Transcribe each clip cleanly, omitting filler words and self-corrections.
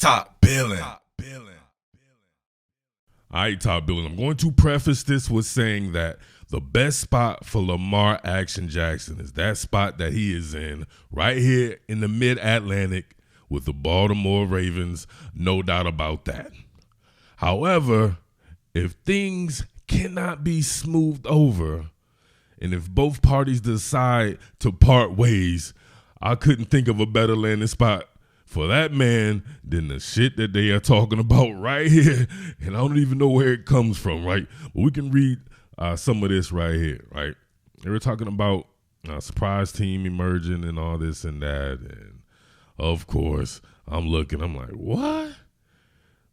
Top Billin. All right, Top Billin. I'm going to preface this with saying that the best spot for Lamar Jackson is that spot that he is in right here in the mid-Atlantic with the Baltimore Ravens, no doubt about that. However, if things cannot be smoothed over and if both parties decide to part ways, I couldn't think of a better landing spot for that man than the shit that they are talking about right here. And I don't even know where it comes from, right? But we can read some of this right here, right? They were talking about a surprise team emerging and all this and that. And, of course, I'm looking. I'm like, what?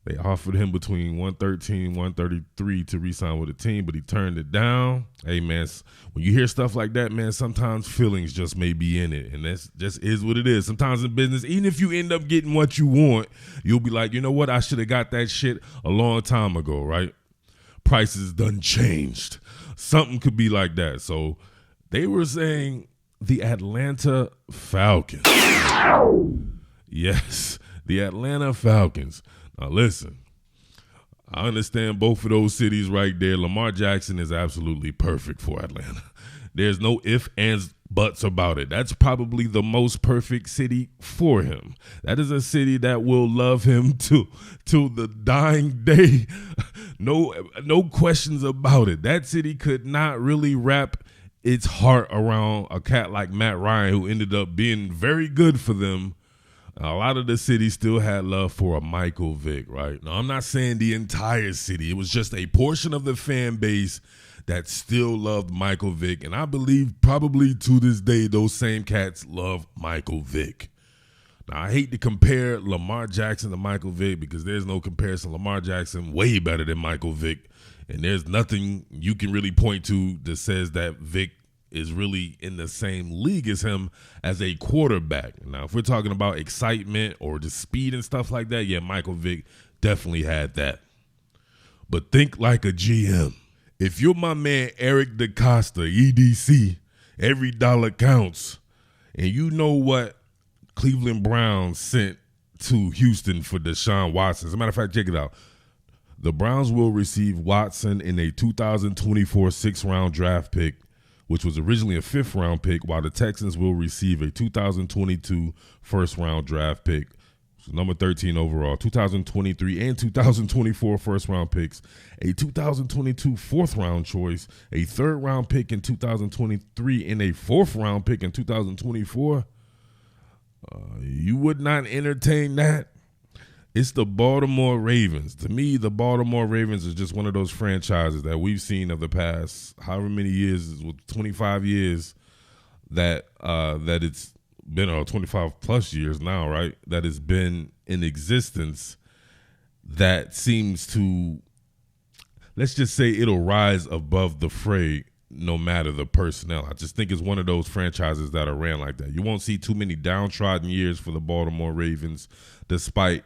They offered him between 113 and 133 to re-sign with the team, but he turned it down. Hey, man, when you hear stuff like that, man, sometimes feelings just may be in it, and that's just is what it is. Sometimes in business, even if you end up getting what you want, you'll be like, you know what, I should have got that shit a long time ago, right? Prices done changed. Something could be like that. So they were saying the Atlanta Falcons. Yes, the Atlanta Falcons. Now, listen, I understand both of those cities right there. Lamar Jackson is absolutely perfect for Atlanta. There's no ifs, ands, buts about it. That's probably the most perfect city for him. That is a city that will love him till the dying day. No questions about it. That city could not really wrap its heart around a cat like Matt Ryan, who ended up being very good for them. A lot of the city still had love for a Michael Vick, right? Now, I'm not saying the entire city. It was just a portion of the fan base that still loved Michael Vick. And I believe probably to this day, those same cats love Michael Vick. Now, I hate to compare Lamar Jackson to Michael Vick because there's no comparison. Lamar Jackson way better than Michael Vick. And there's nothing you can really point to that says that Vick is really in the same league as him as a quarterback. Now, if we're talking about excitement or the speed and stuff like that, yeah, Michael Vick definitely had that. But think like a GM. If you're my man Eric DeCosta, EDC, every dollar counts, and you know what Cleveland Browns sent to Houston for Deshaun Watson. As a matter of fact, check it out. The Browns will receive Watson in a 2024 sixth-round draft pick, which was originally a fifth-round pick, while the Texans will receive a 2022 first-round draft pick, number 13 overall, 2023 and 2024 first-round picks, a 2022 fourth-round choice, a third-round pick in 2023, and a fourth-round pick in 2024. You would not entertain that? It's the Baltimore Ravens. To me, the Baltimore Ravens is just one of those franchises that we've seen of the past however many years, with 25 years that it's been, or 25 plus years now, right? That it's been in existence that seems to, let's just say it'll rise above the fray no matter the personnel. I just think it's one of those franchises that are ran like that. You won't see too many downtrodden years for the Baltimore Ravens, despite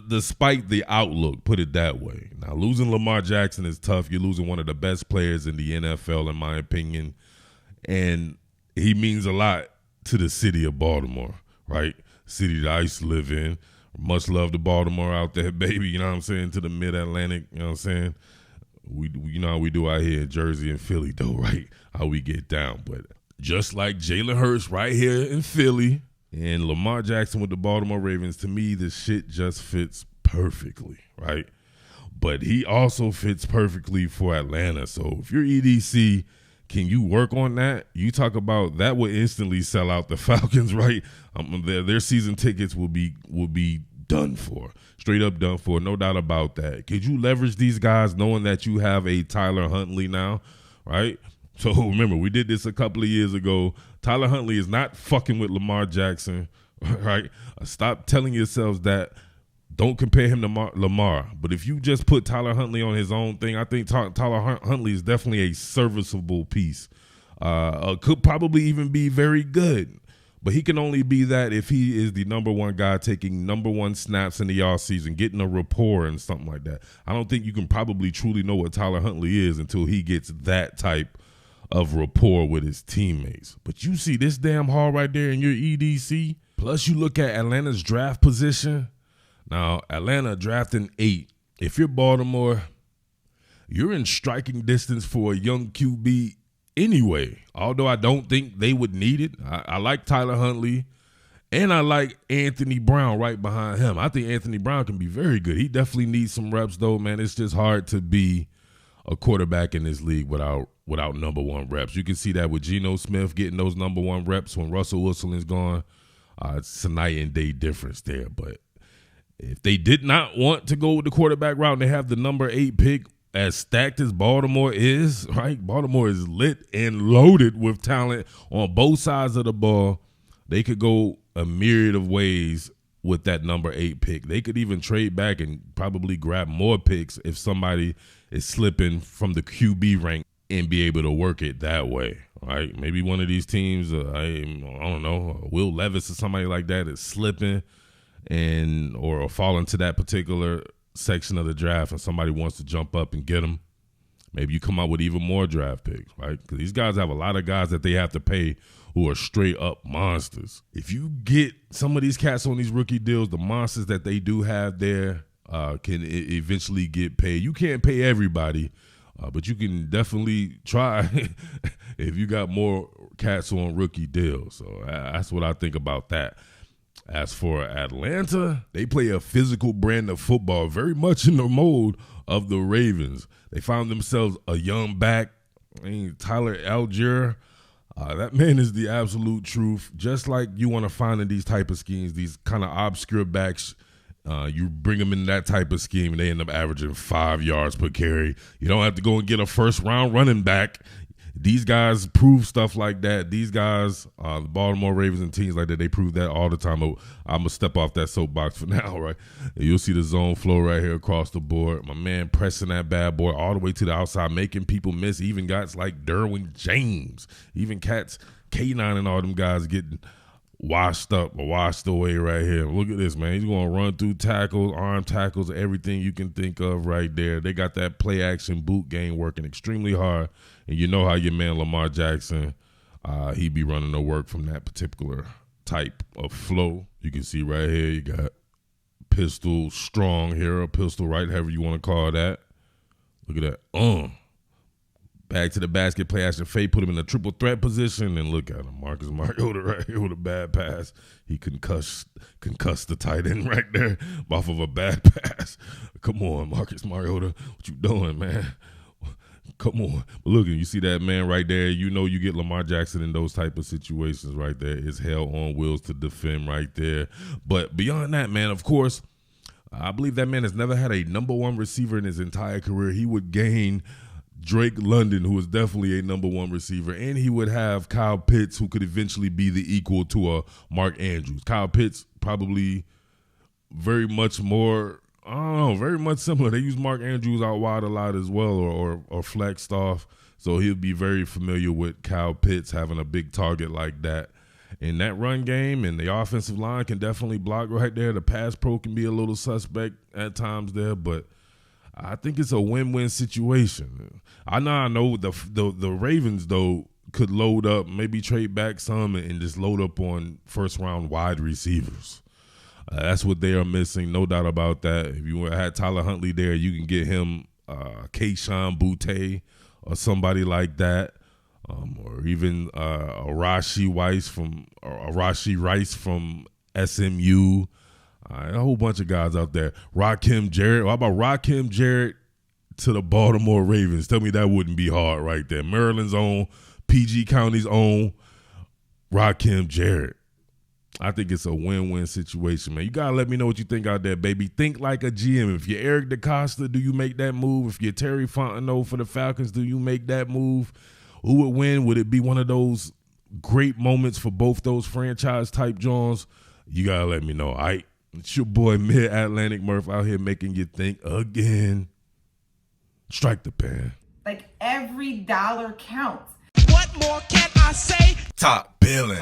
despite the outlook, put it that way. Now, losing Lamar Jackson is tough. You're losing one of the best players in the NFL, in my opinion, and he means a lot to the city of Baltimore, right? City that I used to live in. Much love to Baltimore out there, baby. You know what I'm saying? To the Mid-Atlantic, you know what I'm saying? You know how we do out here in Jersey and Philly, though, right? How we get down. But just like Jalen Hurts right here in Philly, and Lamar Jackson with the Baltimore Ravens, to me, this shit just fits perfectly, right? But he also fits perfectly for Atlanta. So if you're EDC, can you work on that? You talk about that would instantly sell out the Falcons, right? Their season tickets will be done for, straight up done for, no doubt about that. Could you leverage these guys knowing that you have a Tyler Huntley now, right? So remember, we did this a couple of years ago. Tyler Huntley is not fucking with Lamar Jackson, right? Stop telling yourselves that. Don't compare him to Lamar. But if you just put Tyler Huntley on his own thing, I think Tyler Huntley is definitely a serviceable piece. Could probably even be very good. But he can only be that if he is the number one guy taking number one snaps in the offseason, getting a rapport and something like that. I don't think you can probably truly know what Tyler Huntley is until he gets that type of rapport with his teammates. But you see this damn haul right there in your EDC, Plus, you look at Atlanta's draft position. Now, Atlanta drafting 8. If you're Baltimore, you're in striking distance for a young QB anyway, although I don't think they would need it. I like Tyler Huntley, and I like Anthony Brown right behind him. I think Anthony Brown can be very good. He definitely needs some reps, though, man. It's just hard to be a quarterback in this league without number 1 reps. You can see that with Geno Smith getting those number 1 reps when Russell Wilson is gone. It's a night and day difference there. But if they did not want to go with the quarterback route and they have the number 8 pick, as stacked as Baltimore is, right? Baltimore is lit and loaded with talent on both sides of the ball. They could go a myriad of ways with that number 8 pick. They could even trade back and probably grab more picks if somebody is slipping from the QB rank and be able to work it that way, right? Maybe one of these teams, I don't know, Will Levis or somebody like that is slipping or falling to that particular section of the draft and somebody wants to jump up and get them. Maybe you come out with even more draft picks, right? Because these guys have a lot of guys that they have to pay who are straight up monsters. If you get some of these cats on these rookie deals, the monsters that they do have there can eventually get paid. You can't pay everybody, but you can definitely try if you got more cats on rookie deals. So that's what I think about that. As for Atlanta, they play a physical brand of football, very much in the mode of the Ravens. They found themselves a young back, Tyler Algier. That man is the absolute truth. Just like you want to find in these type of schemes, these kind of obscure backs, you bring them in that type of scheme, and they end up averaging 5 yards per carry. You don't have to go and get a first-round running back. These guys prove stuff like that. These guys, the Baltimore Ravens and teams like that, they prove that all the time. I'm going to step off that soapbox for now, right? And you'll see the zone flow right here across the board. My man pressing that bad boy all the way to the outside, making people miss. Even guys like Derwin James, even cats, K9 and all them guys getting washed up or washed away right here. Look at this, man. He's going to run through tackles, arm tackles, everything you can think of right there. They got that play action boot game working extremely hard. And you know how your man Lamar Jackson, he be running the work from that particular type of flow. You can see right here, you got pistol strong here, or pistol right, however you want to call that. Look at that. Back to the basket, play action fade, put him in a triple threat position, and look at him. Marcus Mariota right here with a bad pass. He concussed the tight end right there off of a bad pass. Come on, Marcus Mariota. What you doing, man? Come on. But look, you see that man right there. You know you get Lamar Jackson in those type of situations right there. It's hell on wheels to defend right there. But beyond that, man, of course, I believe that man has never had a number 1 receiver in his entire career. He would gain Drake London, who is definitely a number 1 receiver, and he would have Kyle Pitts, who could eventually be the equal to a Mark Andrews. Kyle Pitts probably very much more, I don't know, very much similar. They use Mark Andrews out wide a lot as well, or flexed off, so he'll be very familiar with Kyle Pitts having a big target like that. In that run game, and the offensive line can definitely block right there. The pass pro can be a little suspect at times there, but I think it's a win-win situation. I know the Ravens, though, could load up, maybe trade back some and just load up on first-round wide receivers. That's what they are missing, no doubt about that. If you had Tyler Huntley there, you can get him Kayshon Boutte or somebody like that, or even Rashi Rice from SMU. A whole bunch of guys out there. Rakim Jarrett. How about Rakim Jarrett to the Baltimore Ravens? Tell me that wouldn't be hard right there. Maryland's own, PG County's own, Rakim Jarrett. I think it's a win-win situation, man. You got to let me know what you think out there, baby. Think like a GM. If you're Eric DeCosta, do you make that move? If you're Terry Fontenot for the Falcons, do you make that move? Who would win? Would it be one of those great moments for both those franchise-type Johns? You got to let me know, all right? It's your boy Mid-Atlantic Murf out here making you think again. Strike the pen. Like every dollar counts. What more can I say? Top Billin.